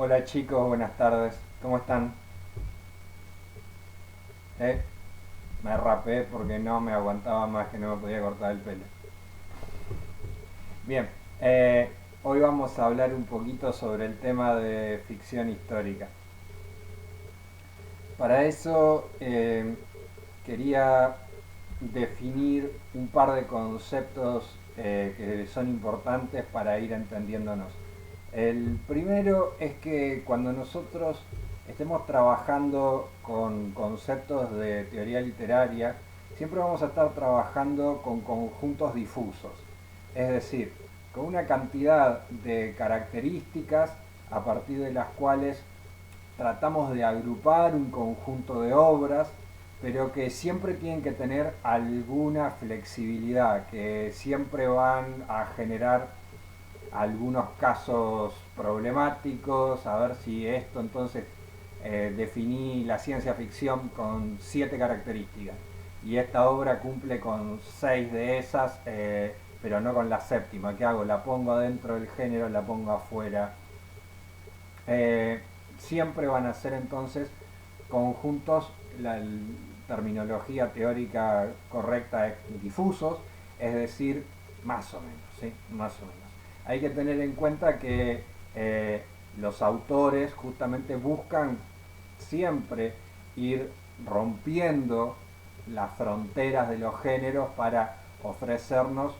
Hola chicos, buenas tardes. ¿Cómo están? Eh, Me rapé porque no me aguantaba más, que no me podía cortar el pelo. Bien, hoy vamos a hablar un poquito sobre el tema de ficción histórica. Para eso quería definir un par de conceptos que son importantes para ir entendiéndonos. El primero es que cuando nosotros estemos trabajando con conceptos de teoría literaria, siempre vamos a estar trabajando con conjuntos difusos, es decir, con una cantidad de características a partir de las cuales tratamos de agrupar un conjunto de obras, pero que siempre tienen que tener alguna flexibilidad, que siempre van a generar algunos casos problemáticos, a ver si esto entonces definí la ciencia ficción con 7 características y esta obra cumple con 6 de esas, pero no con la séptima. ¿Qué hago? ¿La pongo dentro del género, la pongo afuera? Eh, Siempre van a ser entonces conjuntos, la terminología teórica correcta es difusos, es decir, más o menos, ¿sí? Más o menos. Hay que tener en cuenta que los autores justamente buscan siempre ir rompiendo las fronteras de los géneros para ofrecernos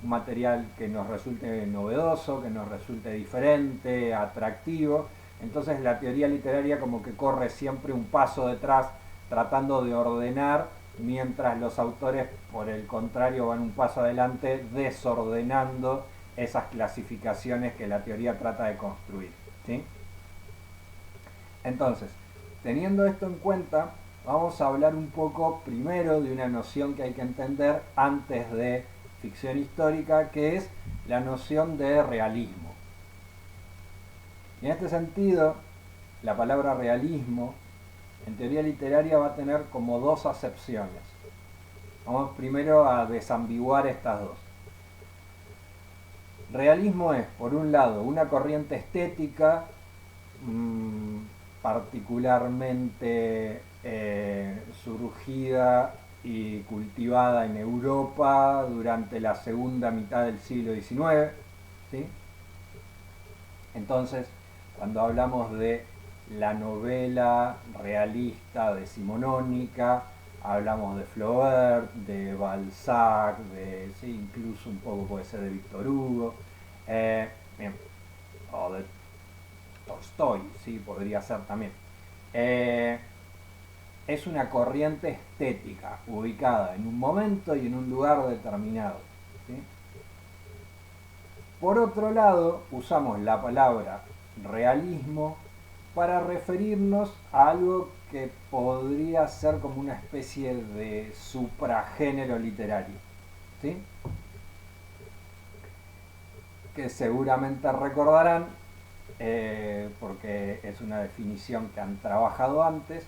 un material que nos resulte novedoso, que nos resulte diferente, atractivo. Entonces la teoría literaria como que corre siempre un paso detrás, tratando de ordenar, mientras los autores, por el contrario, van un paso adelante, desordenando esas clasificaciones que la teoría trata de construir, ¿sí? Entonces, teniendo esto en cuenta, vamos a hablar un poco primero de una noción que hay que entender antes de ficción histórica, que es la noción de realismo. Y en este sentido, la palabra realismo en teoría literaria va a tener como dos acepciones. Vamos primero a desambiguar estas dos. Realismo es, por un lado, una corriente estética mmm, particularmente surgida y cultivada en Europa durante la segunda mitad del siglo XIX, ¿sí? Entonces, cuando hablamos de la novela realista decimonónica, hablamos de Flaubert, de Balzac, de, sí, incluso un poco puede ser de Víctor Hugo, bien, o de Tolstoy, sí, podría ser también. Eh, es una corriente estética ubicada en un momento y en un lugar determinado, ¿sí? Por otro lado, usamos la palabra realismo para referirnos a algo que podría ser como una especie de supragénero literario, ¿sí? Que seguramente recordarán, porque es una definición que han trabajado antes,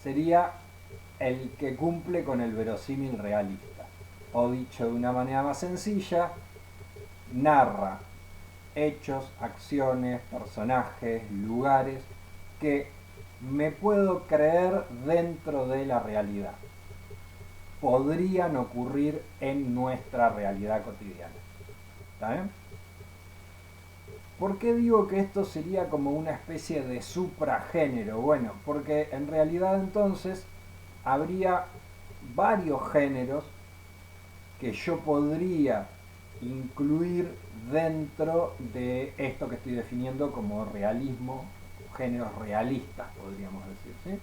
sería el que cumple con el verosímil realista. O dicho de una manera más sencilla, narra hechos, acciones, personajes, lugares que me puedo creer dentro de la realidad. Podrían ocurrir en nuestra realidad cotidiana. ¿Está bien? ¿Por qué digo que esto sería como una especie de supragénero? Bueno, porque en realidad entonces habría varios géneros que yo podría incluir dentro de esto que estoy definiendo como realismo, géneros realistas, podríamos decir, ¿sí?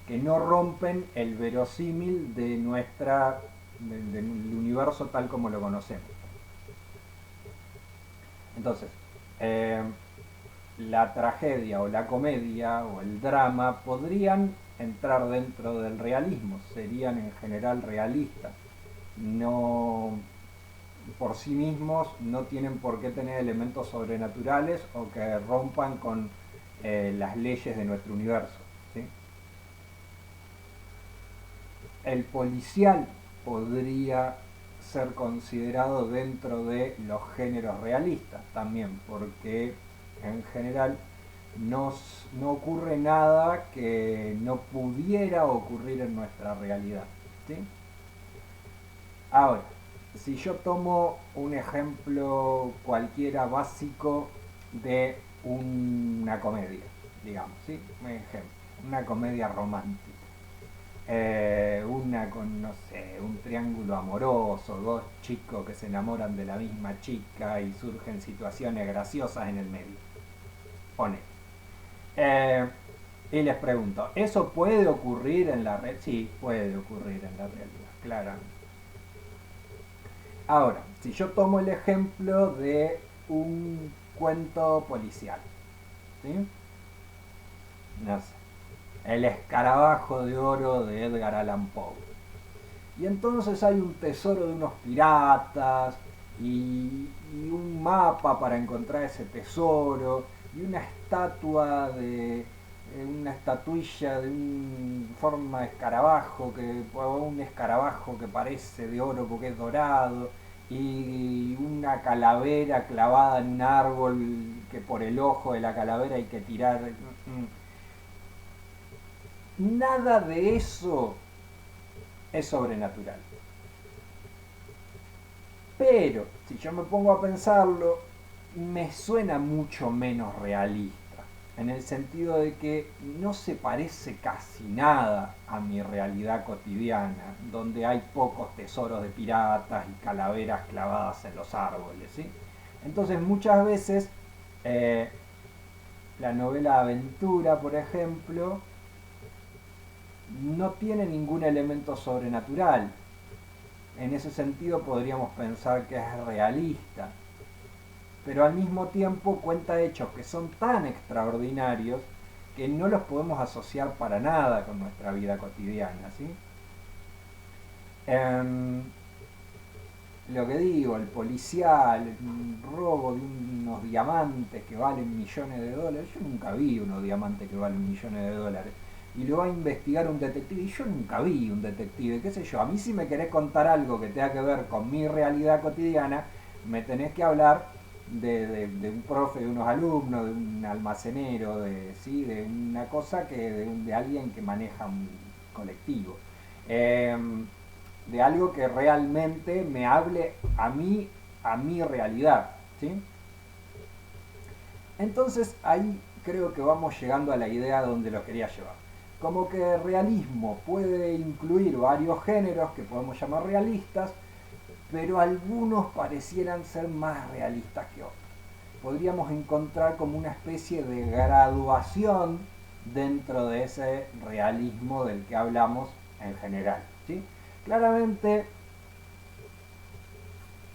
Que no rompen el verosímil de del universo tal como lo conocemos. Entonces, eh, la tragedia o la comedia o el drama podrían entrar dentro del realismo, serían en general realistas. No, por sí mismos no tienen por qué tener elementos sobrenaturales o que rompan con las leyes de nuestro universo, ¿sí? El policial podría ser considerado dentro de los géneros realistas también, porque en general, no ocurre nada que no pudiera ocurrir en nuestra realidad. ¿Sí? Ahora, si yo tomo un ejemplo cualquiera básico de una comedia, digamos, ¿sí? Un ejemplo, una comedia romántica. Una con, no sé, un triángulo amoroso, dos chicos que se enamoran de la misma chica y surgen situaciones graciosas en el medio. Pone. Eh, y les pregunto, ¿eso puede ocurrir en la red? Sí, puede ocurrir en la realidad, claramente. Ahora, si yo tomo el ejemplo de un cuento policial, ¿sí? No sé, El escarabajo de oro de Edgar Allan Poe. Y entonces hay un tesoro de unos piratas y un mapa para encontrar ese tesoro y una estatua de una estatuilla de un forma de escarabajo o un escarabajo que parece de oro porque es dorado y una calavera clavada en un árbol que por el ojo de la calavera hay que tirar. Nada de eso es sobrenatural. Pero, si yo me pongo a pensarlo, me suena mucho menos realista. En el sentido de que no se parece casi nada a mi realidad cotidiana, donde hay pocos tesoros de piratas y calaveras clavadas en los árboles. ¿Sí? Entonces muchas veces eh, la novela de aventura, por ejemplo, no tiene ningún elemento sobrenatural. En ese sentido podríamos pensar que es realista, pero al mismo tiempo cuenta hechos que son tan extraordinarios que no los podemos asociar para nada con nuestra vida cotidiana, ¿sí? Em, lo que digo, el policial, el robo de unos diamantes que valen millones de dólares, yo nunca vi unos diamantes que valen millones de dólares. Y lo va a investigar un detective, y yo nunca vi un detective, qué sé yo. A mí si me querés contar algo que tenga que ver con mi realidad cotidiana, me tenés que hablar de un profe, de unos alumnos, de un almacenero, ¿sí? De una cosa de alguien que maneja un colectivo. Eh, de algo que realmente me hable a mi realidad. ¿Sí? Entonces ahí creo que vamos llegando a la idea donde lo quería llevar. Como que el realismo puede incluir varios géneros que podemos llamar realistas, pero algunos parecieran ser más realistas que otros. Podríamos encontrar como una especie de graduación dentro de ese realismo del que hablamos en general. ¿Sí? Claramente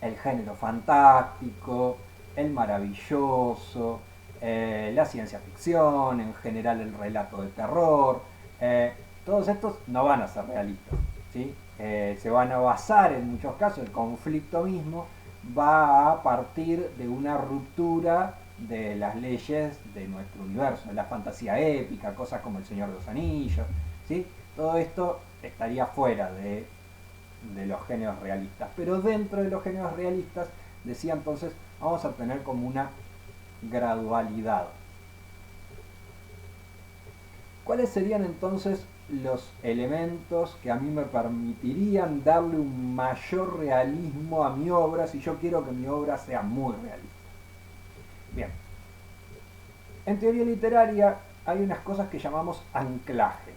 el género fantástico, el maravilloso, la ciencia ficción, en general el relato de terror, todos estos no van a ser realistas. ¿Sí? Se van a basar en muchos casos, el conflicto mismo va a partir de una ruptura de las leyes de nuestro universo, la fantasía épica, cosas como El Señor de los Anillos. ¿Sí? Todo esto estaría fuera de los géneros realistas. Pero dentro de los géneros realistas, decía entonces, vamos a tener como una gradualidad. ¿Cuáles serían entonces los elementos que a mí me permitirían darle un mayor realismo a mi obra si yo quiero que mi obra sea muy realista? Bien, en teoría literaria hay unas cosas que llamamos anclajes.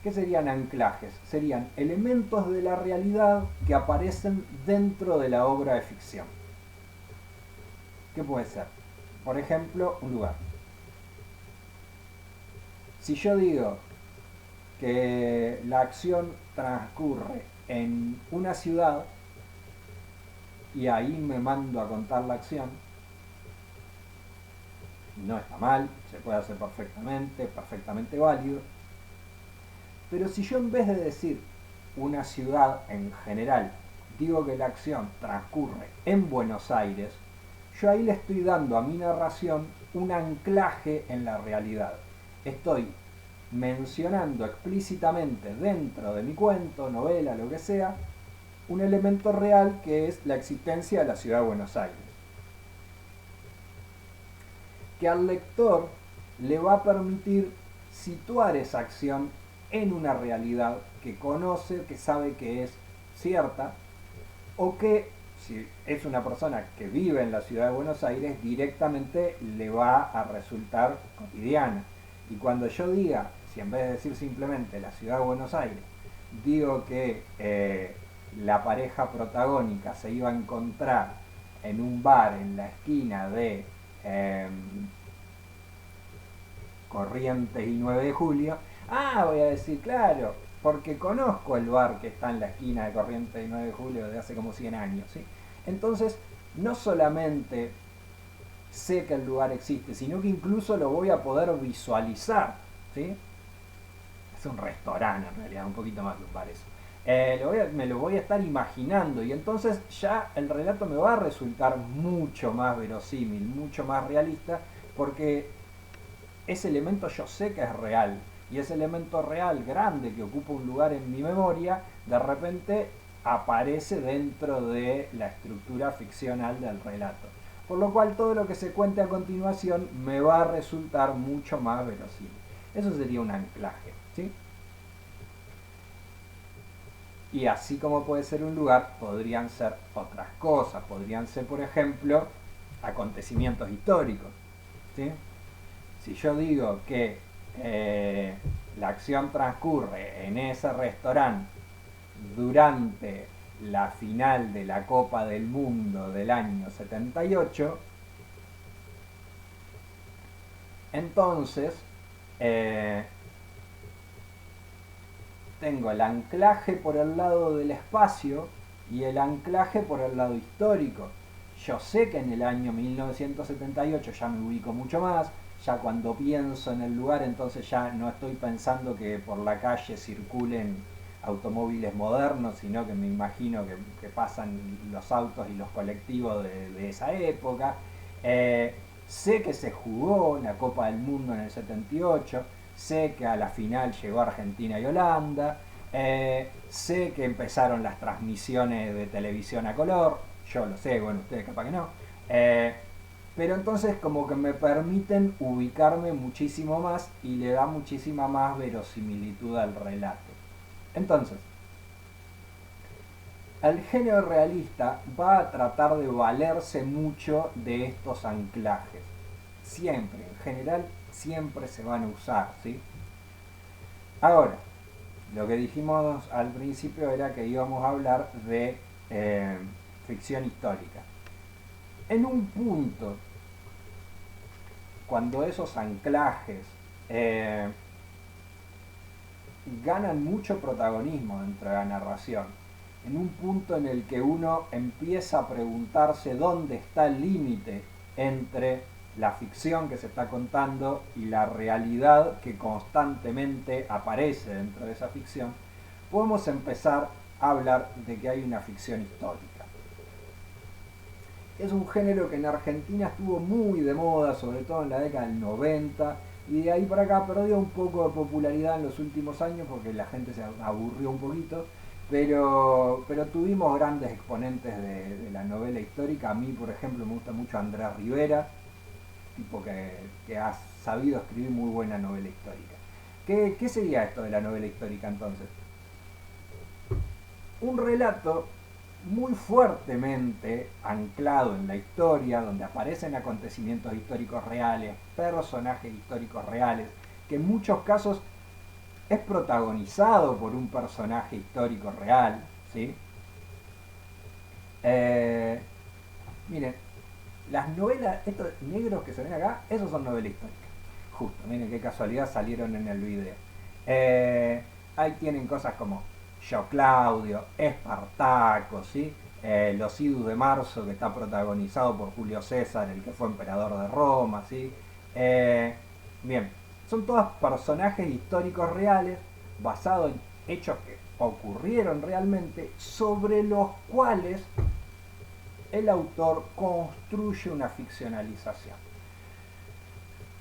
¿Qué serían anclajes? Serían elementos de la realidad que aparecen dentro de la obra de ficción. ¿Qué puede ser? Por ejemplo, un lugar. Si yo digo que la acción transcurre en una ciudad y ahí me mando a contar la acción, no está mal, se puede hacer perfectamente, perfectamente válido. Pero si yo en vez de decir una ciudad en general, digo que la acción transcurre en Buenos Aires, yo ahí le estoy dando a mi narración un anclaje en la realidad. Estoy mencionando explícitamente dentro de mi cuento, novela, lo que sea, un elemento real que es la existencia de la ciudad de Buenos Aires. que al lector le va a permitir situar esa acción en una realidad que conoce, que sabe que es cierta, o que si es una persona que vive en la ciudad de Buenos Aires, directamente le va a resultar cotidiana. Y cuando yo diga, si en vez de decir simplemente la ciudad de Buenos Aires, digo que la pareja protagónica se iba a encontrar en un bar en la esquina de Corrientes y 9 de Julio, voy a decir, claro, porque conozco el bar que está en la esquina de Corrientes y 9 de Julio de hace como 100 años, ¿sí? Entonces, no solamente sé que el lugar existe, sino que incluso lo voy a poder visualizar, ¿sí? Es un restaurante en realidad, un poquito más que un bar eso. Me lo voy a estar imaginando y entonces ya el relato me va a resultar mucho más verosímil, mucho más realista, porque ese elemento yo sé que es real y ese elemento real grande que ocupa un lugar en mi memoria de repente aparece dentro de la estructura ficcional del relato, por lo cual todo lo que se cuente a continuación me va a resultar mucho más verosímil. Eso sería un anclaje, ¿sí? Y así como puede ser un lugar, podrían ser otras cosas, podrían ser, por ejemplo, acontecimientos históricos, ¿sí? Si yo digo que la acción transcurre en ese restaurante durante la final de la Copa del Mundo del año 78, entonces tengo el anclaje por el lado del espacio y el anclaje por el lado histórico. Yo sé que en el año 1978 ya me ubico mucho más, ya cuando pienso en el lugar entonces ya no estoy pensando que por la calle circulen automóviles modernos, sino que me imagino que pasan los autos y los colectivos de esa época. Sé que se jugó la Copa del Mundo en el 78, sé que a la final llegó Argentina y Holanda, sé que empezaron las transmisiones de televisión a color, yo lo sé, bueno, ustedes capaz que no, pero entonces como que me permiten ubicarme muchísimo más y le da muchísima más verosimilitud al relato. Entonces, el género realista va a tratar de valerse mucho de estos anclajes. Siempre, en general, siempre se van a usar, ¿sí? Ahora, lo que dijimos al principio era que íbamos a hablar de ficción histórica. En un punto, cuando esos anclajes ganan mucho protagonismo dentro de la narración, en un punto en el que uno empieza a preguntarse dónde está el límite entre la ficción que se está contando y la realidad que constantemente aparece dentro de esa ficción, podemos empezar a hablar de que hay una ficción histórica. Es un género que en Argentina estuvo muy de moda, sobre todo en la década del 90, y de ahí para acá perdió un poco de popularidad en los últimos años porque la gente se aburrió un poquito, pero tuvimos grandes exponentes de la novela histórica. A mí, por ejemplo, me gusta mucho Andrés Rivera, tipo que ha sabido escribir muy buena novela histórica. ¿Qué sería esto de la novela histórica entonces? Un relato muy fuertemente anclado en la historia, donde aparecen acontecimientos históricos reales, personajes históricos reales, que en muchos casos es protagonizado por un personaje histórico real, ¿sí? Miren, las novelas, estos negros que se ven acá, esos son novelas históricas. Justo, miren qué casualidad salieron en el video. Ahí tienen cosas como Yo Claudio, Espartaco, ¿sí? Los Idus de Marzo, que está protagonizado por Julio César, el que fue emperador de Roma, ¿sí? Bien, son todos personajes históricos reales basados en hechos que ocurrieron realmente, sobre los cuales el autor construye una ficcionalización.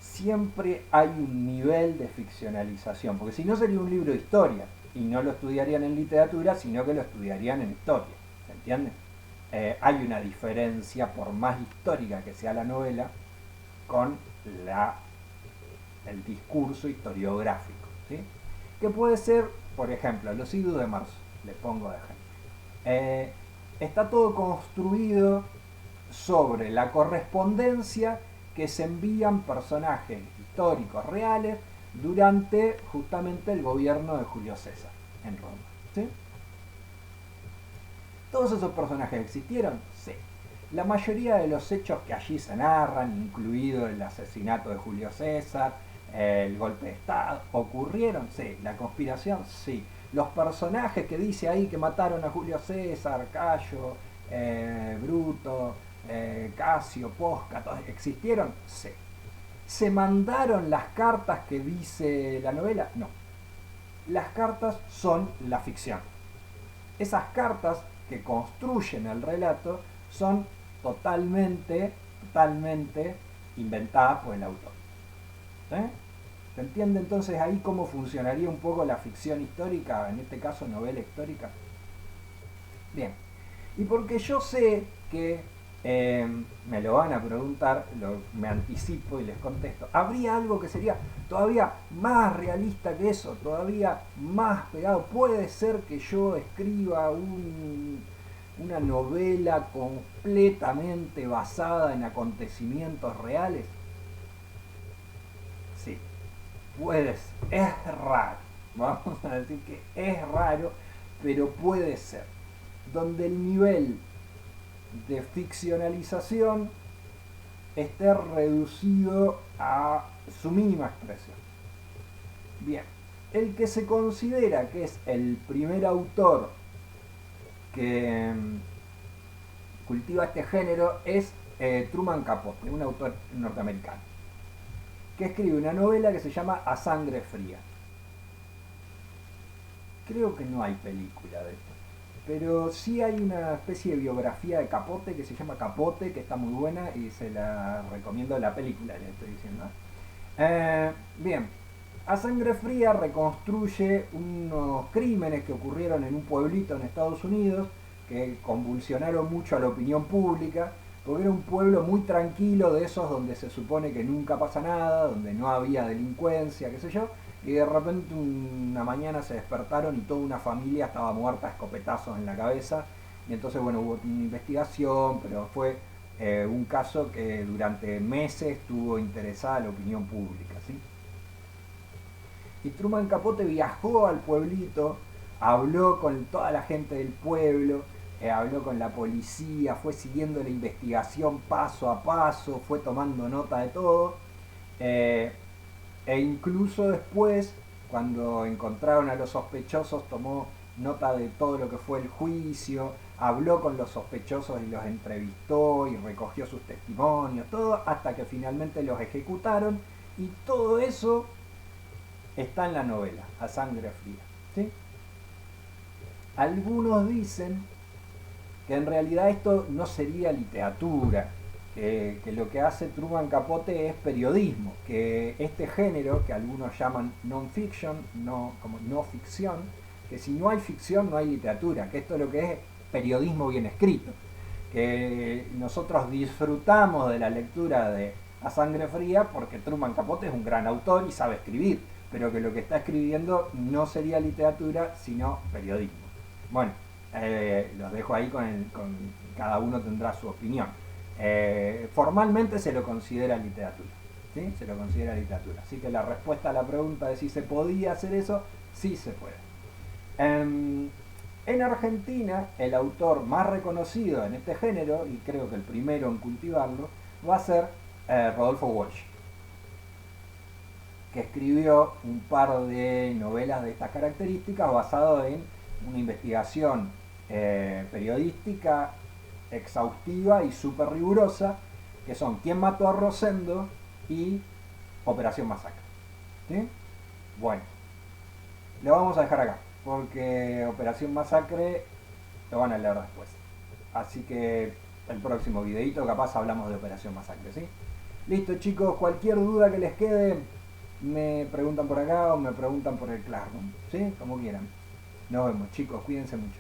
Siempre hay un nivel de ficcionalización, porque si no sería un libro de historia, y no lo estudiarían en literatura, sino que lo estudiarían en historia, ¿se entiende? Hay una diferencia, por más histórica que sea la novela, con el discurso historiográfico, ¿sí? Que puede ser, por ejemplo, los idus de marzo, les pongo de ejemplo. Está todo construido sobre la correspondencia que se envían personajes históricos reales durante justamente el gobierno de Julio César en Roma, ¿sí? ¿Todos esos personajes existieron? Sí. La mayoría de los hechos que allí se narran, incluido el asesinato de Julio César, el golpe de Estado, ¿ocurrieron? Sí. ¿La conspiración? Sí. Los personajes que dice ahí que mataron a Julio César, Cayo, Bruto, Casio, Posca, ¿existieron? Sí. ¿Se mandaron las cartas que dice la novela? No. Las cartas son la ficción. Esas cartas que construyen el relato son totalmente inventadas por el autor. ¿Se entiende entonces ahí cómo funcionaría un poco la ficción histórica, en este caso novela histórica? Bien, y porque yo sé que me lo van a preguntar, me anticipo y les contesto, ¿habría algo que sería todavía más realista que eso, todavía más pegado? ¿Puede ser que yo escriba una novela completamente basada en acontecimientos reales? Sí, puede ser. Es raro, vamos a decir que es raro, pero puede ser. Donde el nivel de ficcionalización esté reducido a su mínima expresión. Bien, el que se considera que es el primer autor que cultiva este género es Truman Capote, un autor norteamericano, que escribe una novela que se llama A Sangre Fría. Creo que no hay película de esto, pero sí hay una especie de biografía de Capote que se llama Capote, que está muy buena y se la recomiendo, la película, le estoy diciendo. Bien, A Sangre Fría reconstruye unos crímenes que ocurrieron en un pueblito en Estados Unidos que convulsionaron mucho a la opinión pública, porque era un pueblo muy tranquilo, de esos donde se supone que nunca pasa nada, donde no había delincuencia, qué sé yo, y de repente una mañana se despertaron y toda una familia estaba muerta a escopetazos en la cabeza, y entonces bueno, hubo una investigación, pero fue un caso que durante meses tuvo interesada la opinión pública, ¿sí? Y Truman Capote viajó al pueblito, habló con toda la gente del pueblo, habló con la policía, fue siguiendo la investigación paso a paso, fue tomando nota de todo, e incluso después, cuando encontraron a los sospechosos, tomó nota de todo lo que fue el juicio, habló con los sospechosos y los entrevistó y recogió sus testimonios, todo, hasta que finalmente los ejecutaron, y todo eso está en la novela, A Sangre Fría, ¿sí? Algunos dicen que en realidad esto no sería literatura, que lo que hace Truman Capote es periodismo, que este género, que algunos llaman non-fiction, como no ficción, que si no hay ficción no hay literatura, que esto es lo que es periodismo bien escrito, que nosotros disfrutamos de la lectura de A Sangre Fría porque Truman Capote es un gran autor y sabe escribir, pero que lo que está escribiendo no sería literatura sino periodismo. Bueno, los dejo ahí con cada uno tendrá su opinión. Formalmente se lo considera literatura, ¿sí? Se lo considera literatura. Así que la respuesta a la pregunta de si se podía hacer eso, sí se puede. En Argentina, el autor más reconocido en este género, y creo que el primero en cultivarlo, va a ser Rodolfo Walsh, que escribió un par de novelas de estas características basado en una investigación periodística exhaustiva y súper rigurosa, que son ¿Quién mató a Rosendo? Y Operación Masacre, ¿sí? Bueno, lo vamos a dejar acá, porque Operación Masacre lo van a leer después. Así que el próximo videito capaz hablamos de Operación Masacre, ¿sí? Listo, chicos, cualquier duda que les quede, me preguntan por acá o me preguntan por el Classroom, ¿sí? Como quieran. Nos vemos, chicos, cuídense mucho.